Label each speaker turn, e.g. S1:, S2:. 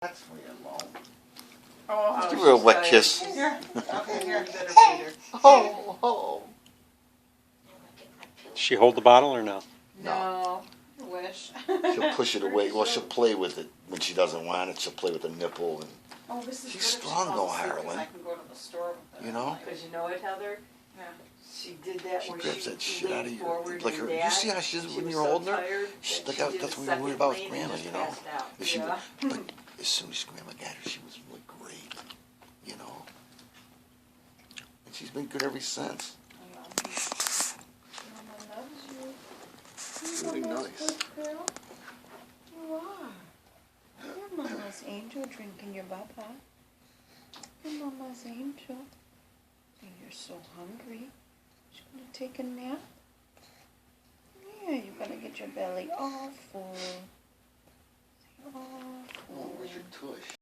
S1: That's for you, Mom.
S2: Oh,
S1: Give her a wet kiss.
S2: Here. Okay, here. You better feed her.
S1: Oh.
S3: Does she hold the bottle or no?
S2: No. I wish.
S1: She'll push it away. Well, she'll play with it when she doesn't want it. She'll play with the nipple, and
S2: Oh, this is
S1: she's
S2: good if she
S1: strong though,
S2: falls asleep, 'cause
S1: Harlan.
S2: I can go to the store with her.
S1: You know?
S4: Because you know what, Heather?
S2: Yeah.
S4: She did that
S1: she
S4: where
S1: grabs
S4: she
S1: that shit out of
S4: leaned
S1: you.
S4: forward
S1: Like
S4: and
S1: her.
S4: dad,
S1: You see how she is
S4: she
S1: when
S4: was
S1: you're
S4: so
S1: holding her?
S4: tired
S1: She,
S4: that
S1: look
S4: she
S1: out.
S4: did
S1: That's
S4: the
S1: what we were worried
S4: second
S1: about with
S4: lean and
S1: Grandma,
S4: just
S1: you know.
S4: passed out.
S1: If she,
S4: Yeah.
S1: but as soon as Grandma got her, she was like great, you know. And she's been good ever since.
S2: Mama loves you.
S1: Really
S2: Mama's
S1: nice.
S2: good girl. You are. You're Mama's angel drinking your baba. You're Mama's angel. And you're so hungry. She's gonna take a nap. Yeah, you're gonna get your belly all full. All
S1: Oh,
S2: full.
S1: where's your tush?